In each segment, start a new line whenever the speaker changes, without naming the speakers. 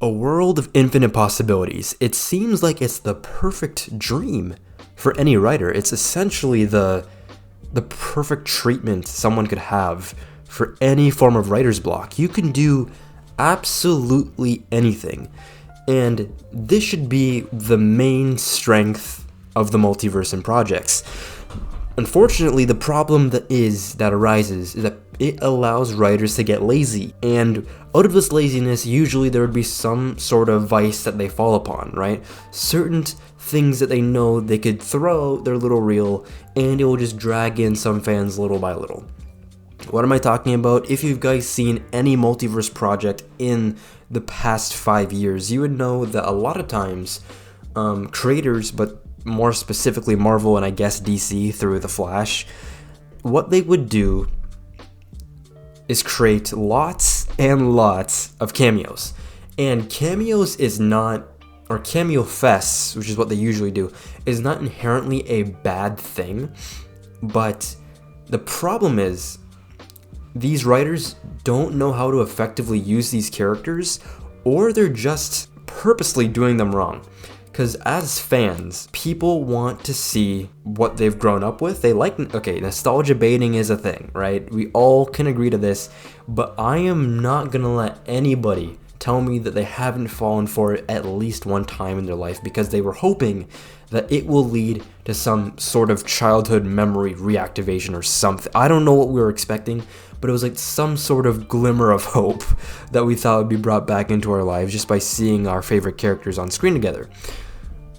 A world of infinite possibilities. It seems like it's the perfect dream for any writer. It's essentially the perfect treatment someone could have for any form of writer's block. You can do absolutely anything. And this should be the main strength of the multiverse and projects. Unfortunately, the problem that arises is that it allows writers to get lazy, and out of this laziness, usually there would be some sort of vice that they fall upon, right? Certain things that they know they could throw their little reel, and it will just drag in some fans little by little. What am I talking about? If you've guys seen any multiverse project in the past 5 years, you would know that a lot of times, creators, but more specifically Marvel and I guess DC through The Flash, what they would do is create lots and lots of cameos. And cameos is not, or cameo fests, which is what they usually do, is not inherently a bad thing. But the problem is, these writers don't know how to effectively use these characters, or they're just purposely doing them wrong. Because as fans, people want to see what they've grown up with. They like, okay, nostalgia baiting is a thing, right? We all can agree to this, but I am not gonna let anybody tell me that they haven't fallen for it at least one time in their life because they were hoping that it will lead to some sort of childhood memory reactivation or something. I don't know what we were expecting, but it was like some sort of glimmer of hope that we thought would be brought back into our lives just by seeing our favorite characters on screen together.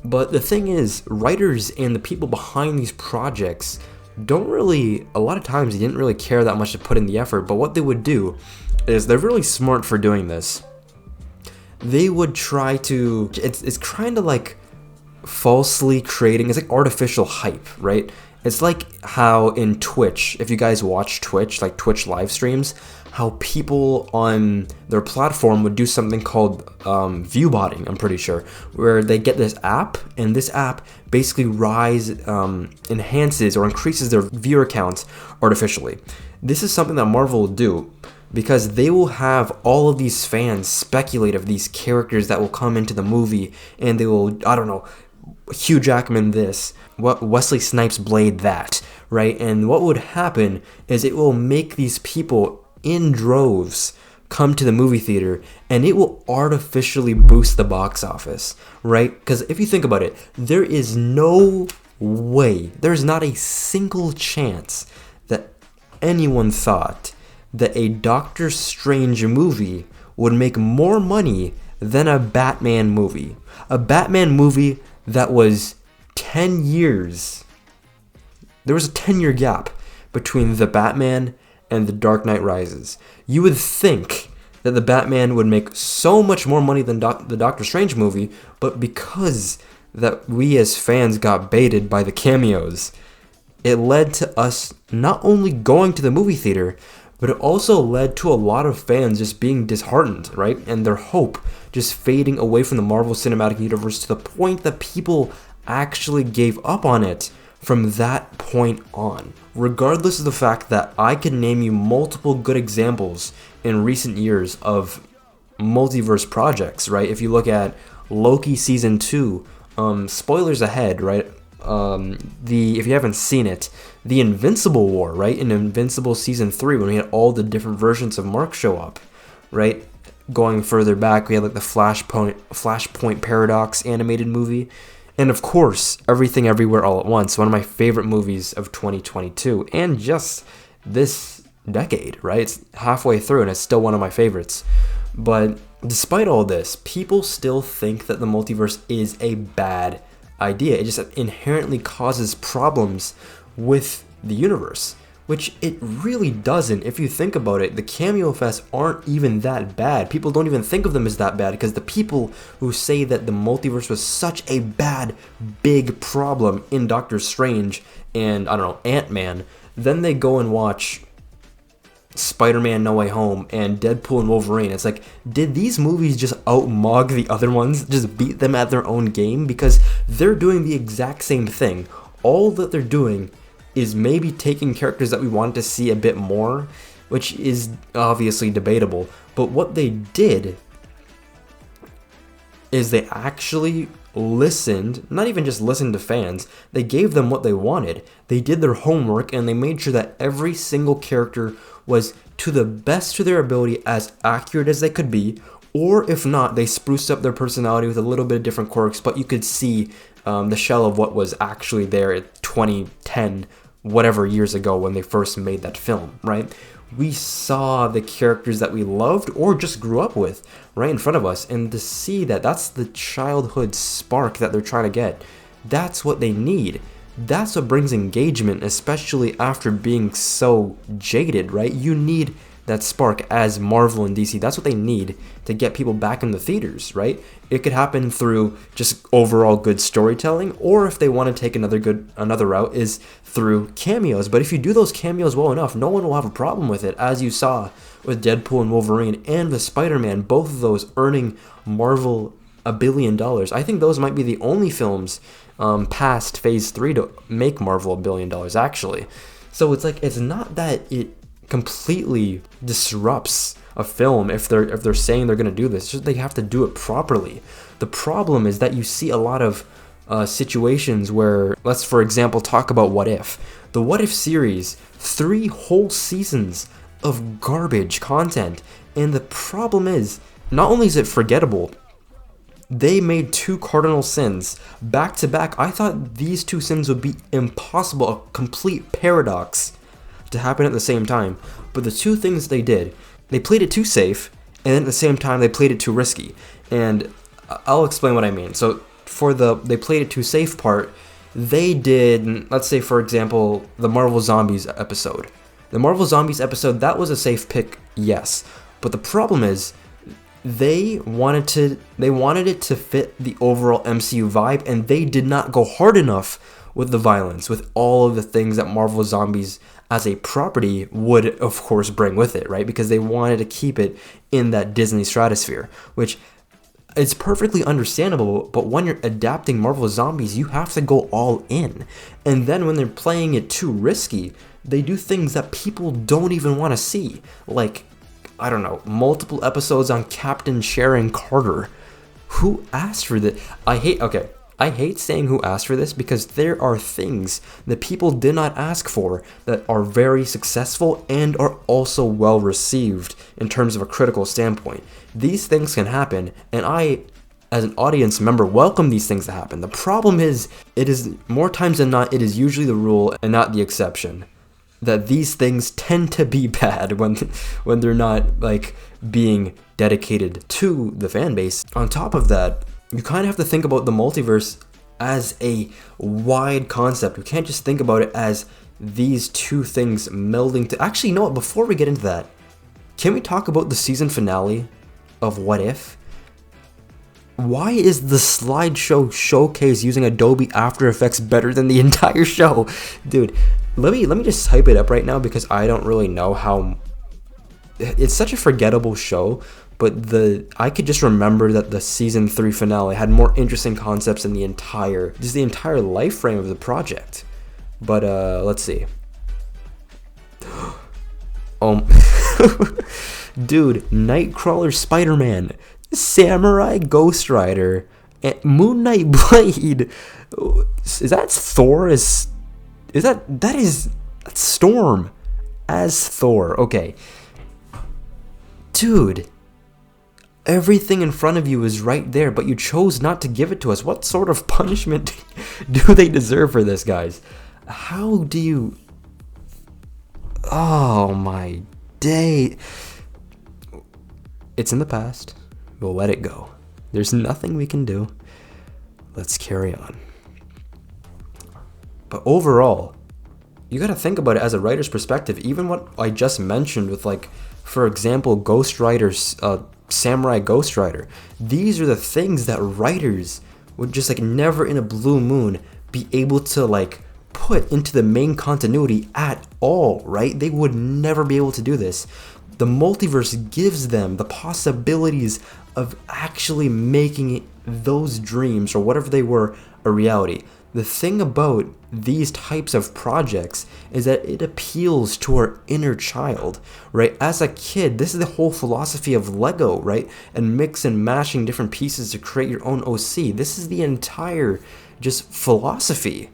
But the thing is, writers and the people behind these projects don't really, a lot of times they didn't really care that much to put in the effort, but what they would do is, they're really smart for doing this. They would try to, it's kind of like falsely creating, it's like artificial hype, right? It's like how in Twitch, if you guys watch Twitch, like Twitch live streams, how people on their platform would do something called viewbotting, I'm pretty sure, where they get this app, and this app basically enhances or increases their viewer counts artificially. This is something that Marvel will do, because they will have all of these fans speculate of these characters that will come into the movie, and they will, I don't know, Hugh Jackman this, what Wesley Snipes Blade that, right? And what would happen is it will make these people in droves come to the movie theater, and it will artificially boost the box office, right? Because if you think about it, there is no way, there's not a single chance that anyone thought that a Doctor Strange movie would make more money than a Batman movie. A Batman movie that was 10 years. There was a 10-year gap between the Batman and the Dark Knight Rises. You would think that the Batman would make so much more money than the Doctor Strange movie, but because that we as fans got baited by the cameos, it led to us not only going to the movie theater, but it also led to a lot of fans just being disheartened, right? And their hope just fading away from the Marvel Cinematic Universe to the point that people actually gave up on it from that point on. Regardless of the fact that I can name you multiple good examples in recent years of multiverse projects, right? If you look at Loki Season 2, spoilers ahead, right? If you haven't seen it, the Invincible War, right? In Invincible Season 3, when we had all the different versions of Mark show up, right? Going further back, we had like the Flashpoint Paradox animated movie. And of course, Everything Everywhere All at Once, one of my favorite movies of 2022, and just this decade, right? It's halfway through and it's still one of my favorites. But despite all this, people still think that the multiverse is a bad idea. It just inherently causes problems with the universe, which it really doesn't. If you think about it, the cameo fests aren't even that bad. People don't even think of them as that bad, because the people who say that the multiverse was such a bad, big problem in Doctor Strange and, I don't know, Ant-Man, then they go and watch Spider-Man No Way Home and Deadpool and Wolverine. It's like, did these movies just outmog the other ones, just beat them at their own game? Because they're doing the exact same thing. All that they're doing is maybe taking characters that we wanted to see a bit more, which is obviously debatable, but what they did is they actually listened, not even just listened to fans, they gave them what they wanted. They did their homework and they made sure that every single character was, to the best of their ability, as accurate as they could be, or if not, they spruced up their personality with a little bit of different quirks, but you could see the shell of what was actually there at 2010, whatever years ago when they first made that film, right? We saw the characters that we loved or just grew up with right in front of us, and to see that that's the childhood spark that they're trying to get, that's what they need. That's what brings engagement, especially after being so jaded, right? You need that spark as Marvel and DC. That's what they need to get people back in the theaters, right? It could happen through just overall good storytelling, or if they want to take another route, is through cameos. But if you do those cameos well enough, no one will have a problem with it, as you saw with Deadpool and Wolverine and with Spider-Man, both of those earning Marvel $1 billion. I think those might be the only films past Phase 3 to make Marvel $1 billion, actually. So it's like, it's not that it completely disrupts a film if they're saying they're going to do this. It's just they have to do it properly. The problem is that you see a lot of situations where, let's for example talk about What If. The What If series, 3 whole seasons of garbage content, and the problem is, not only is it forgettable, they made 2 cardinal sins back to back. I thought these 2 sins would be impossible, a complete paradox to happen at the same time. But the 2 things they did, they played it too safe, and then at the same time they played it too risky. And I'll explain what I mean. So for the they played it too safe part, they did, let's say for example, the Marvel Zombies episode. The Marvel Zombies episode, that was a safe pick, yes. But the problem is, they wanted it to fit the overall MCU vibe, and they did not go hard enough with the violence, with all of the things that Marvel Zombies as a property would, of course, bring with it, right? Because they wanted to keep it in that Disney stratosphere, which it's perfectly understandable, but when you're adapting Marvel Zombies, you have to go all in. And then when they're playing it too risky, they do things that people don't even want to see. Like, I don't know, multiple episodes on Captain Sharon Carter. Who asked for this? I hate saying who asked for this, because there are things that people did not ask for that are very successful and are also well received in terms of a critical standpoint. These things can happen, and I, as an audience member, welcome these things to happen. The problem is, it is more times than not, it is usually the rule and not the exception, that these things tend to be bad when they're not like being dedicated to the fan base. On top of that, you kind of have to think about the multiverse as a wide concept. You can't just think about it as these 2 things melding to... Actually, you know what? Before we get into that, can we talk about the season finale of What If? Why is the slideshow showcase using Adobe After Effects better than the entire show? Dude, let me just hype it up right now, because I don't really know how... It's such a forgettable show, but I could just remember that the season 3 finale had more interesting concepts than the entire life frame of the project. But let's see. Dude, Nightcrawler, Spider-Man, Samurai Ghost Rider, and Moon Knight Blade. Is that Thor? That's Storm as Thor. Okay. Dude, everything in front of you is right there, but you chose not to give it to us. What sort of punishment do they deserve for this, guys? How do you... Oh my day. It's in the past. We'll let it go. There's nothing we can do. Let's carry on. But overall, you gotta think about it as a writer's perspective. Even what I just mentioned with, like, for example, Ghost Rider's Samurai Ghost Rider. These are the things that writers would just, like, never in a blue moon be able to, like, put into the main continuity at all, right? They would never be able to do this. The multiverse gives them the possibilities of actually making those dreams, or whatever they were, a reality. The thing about these types of projects is that it appeals to our inner child, right? As a kid, this is the whole philosophy of Lego, right? And mix and mashing different pieces to create your own OC. This is the entire just philosophy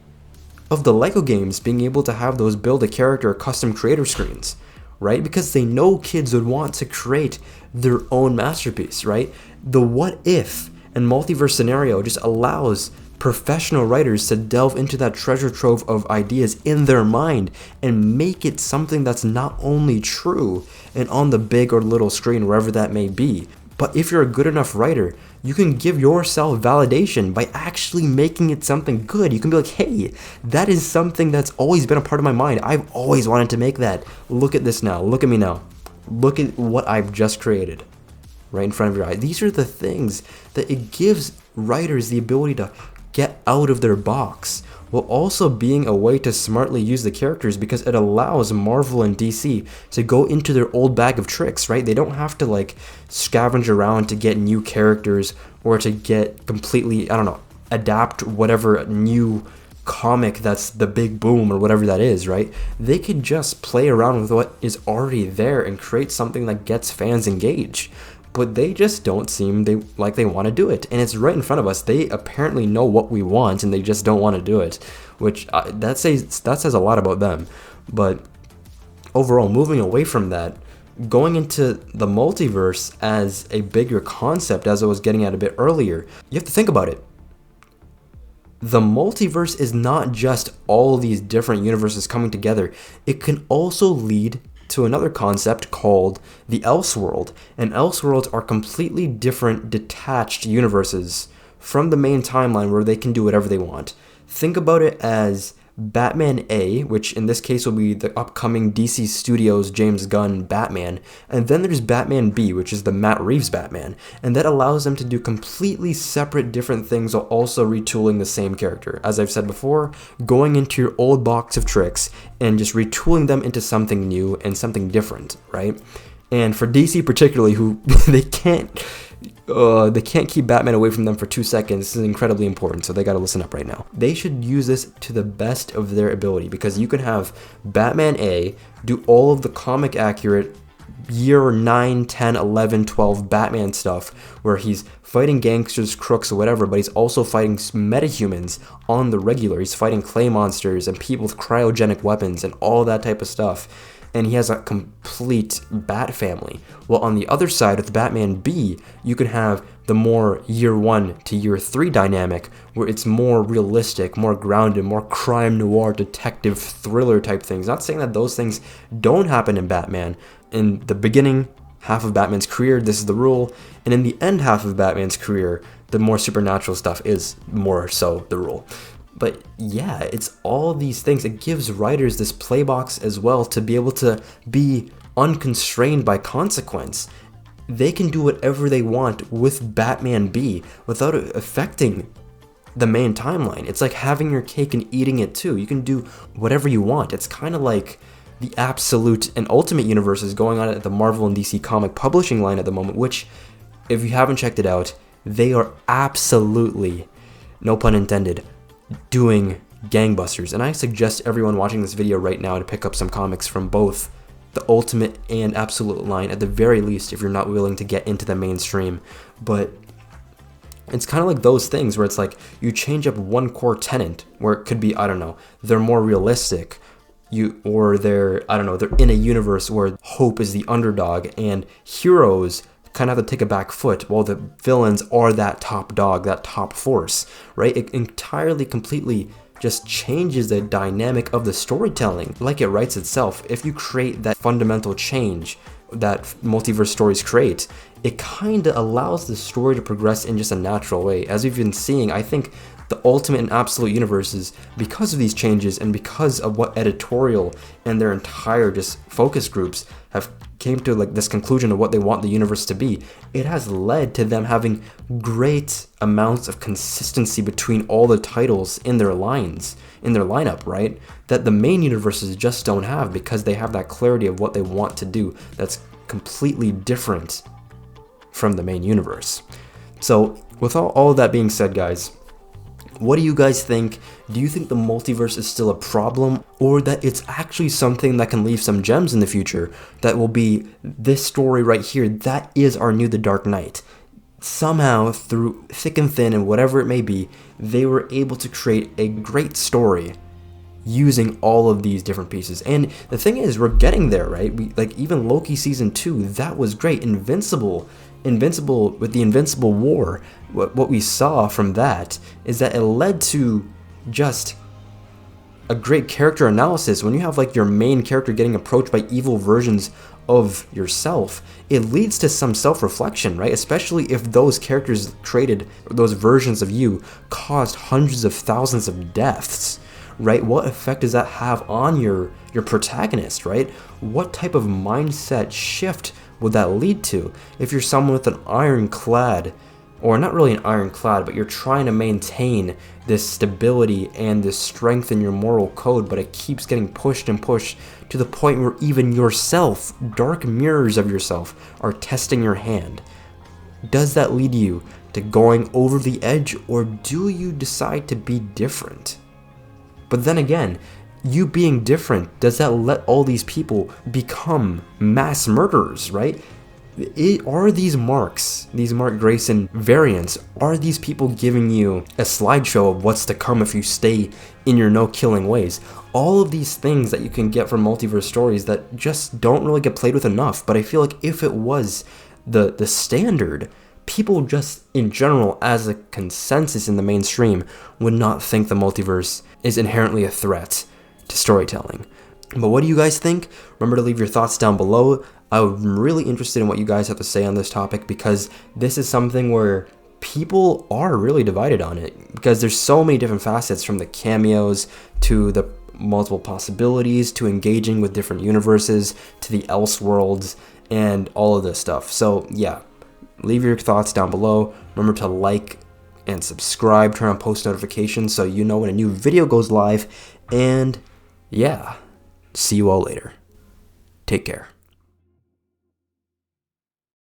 of the Lego games, being able to have those build a character custom creator screens, right? Because they know kids would want to create their own masterpiece, right? The what if and multiverse scenario just allows professional writers to delve into that treasure trove of ideas in their mind and make it something that's not only true and on the big or little screen, wherever that may be, but if you're a good enough writer, you can give yourself validation by actually making it something good. You can be like, hey, that is something that's always been a part of my mind. I've always wanted to make that. Look at this now. Look at me now. Look at what I've just created right in front of your eye. These are the things that it gives writers the ability to get out of their box, while also being a way to smartly use the characters, because it allows Marvel and DC to go into their old bag of tricks, right? They don't have to like scavenge around to get new characters or to get completely, I don't know, adapt whatever new comic that's the big boom or whatever that is, right? They could just play around with what is already there and create something that gets fans engaged. But they just don't seem like they want to do it. And it's right in front of us. They apparently know what we want and they just don't want to do it, which that says a lot about them. But overall, moving away from that, going into the multiverse as a bigger concept, as I was getting at a bit earlier, you have to think about it. The multiverse is not just all these different universes coming together. It can also lead to another concept called the Elseworld. And Elseworlds are completely different, detached universes from the main timeline where they can do whatever they want. Think about it as Batman A, which in this case will be the upcoming DC Studios James Gunn Batman, and then there's Batman B, which is the Matt Reeves Batman, and that allows them to do completely separate different things while also retooling the same character. As I've said before, going into your old box of tricks and just retooling them into something new and something different, right? And for DC particularly, who they can't keep Batman away from them for 2 seconds. This is incredibly important, so they gotta listen up right now. They should use this to the best of their ability, because you can have Batman A do all of the comic accurate year 9, 10, 11, 12 Batman stuff, where he's fighting gangsters, crooks, or whatever, but he's also fighting metahumans on the regular. He's fighting clay monsters and people with cryogenic weapons and all that type of stuff. And he has a complete Bat family. Well, on the other side with Batman B, you can have the more year 1 to year 3 dynamic, where it's more realistic, more grounded, more crime noir, detective, thriller type things. Not saying that those things don't happen in Batman. In the beginning half of Batman's career, this is the rule. And in the end half of Batman's career, the more supernatural stuff is more so the rule. But yeah, it's all these things. It gives writers this playbox as well to be able to be unconstrained by consequence. They can do whatever they want with Batman B without it affecting the main timeline. It's like having your cake and eating it too. You can do whatever you want. It's kind of like the absolute and ultimate universes going on at the Marvel and DC comic publishing line at the moment, which, if you haven't checked it out, they are absolutely, no pun intended, doing gangbusters. And I suggest everyone watching this video right now to pick up some comics from both the ultimate and absolute line, at the very least, if you're not willing to get into the mainstream. But it's kind of like those things where it's like you change up one core tenet, where it could be, I don't know, they're more realistic, or they're in a universe where hope is the underdog and heroes kind of have to take a back foot, while the villains are that top dog, that top force, right? It entirely, completely just changes the dynamic of the storytelling, like it writes itself. If you create that fundamental change that multiverse stories create, it kind of allows the story to progress in just a natural way. As we've been seeing, I think the ultimate and absolute universes, because of these changes and because of what editorial and their entire just focus groups have came to like this conclusion of what they want the universe to be, it has led to them having great amounts of consistency between all the titles in their lineup, right? That the main universes just don't have, because they have that clarity of what they want to do that's completely different from the main universe. So with all of that being said, guys, What do you guys think? Do you think the multiverse is still a problem, or that it's actually something that can leave some gems in the future that will be this story right here? That is our new The Dark Knight. Somehow, through thick and thin and whatever it may be, they were able to create a great story using all of these different pieces. And the thing is, we're getting there, right? Like even Loki season 2, that was great. Invincible with the Invincible War, what we saw from that is that it led to just a great character analysis. When you have like your main character getting approached by evil versions of yourself, it leads to some self-reflection, right? Especially if those characters created, those versions of you, caused hundreds of thousands of deaths, right? What effect does that have on your protagonist, right? What type of mindset shift would that lead to? If you're someone with an ironclad, or not really an ironclad, but you're trying to maintain this stability and this strength in your moral code, but it keeps getting pushed and pushed to the point where even yourself, dark mirrors of yourself, are testing your hand. Does that lead you to going over the edge, or do you decide to be different? But then again, you being different, does that let all these people become mass murderers, right? Are these Mark Grayson variants, are these people giving you a slideshow of what's to come if you stay in your no-killing ways? All of these things that you can get from multiverse stories that just don't really get played with enough, but I feel like if it was the standard, people just in general, as a consensus in the mainstream, would not think the multiverse is inherently a threat to storytelling. But what do you guys think? Remember to leave your thoughts down below. I'm really interested in what you guys have to say on this topic, because this is something where people are really divided on it, because there's so many different facets, from the cameos to the multiple possibilities to engaging with different universes to the Elseworlds and all of this stuff. So yeah, leave your thoughts down below. Remember to like and subscribe, turn on post notifications so you know when a new video goes live. And yeah, see you all later. Take care.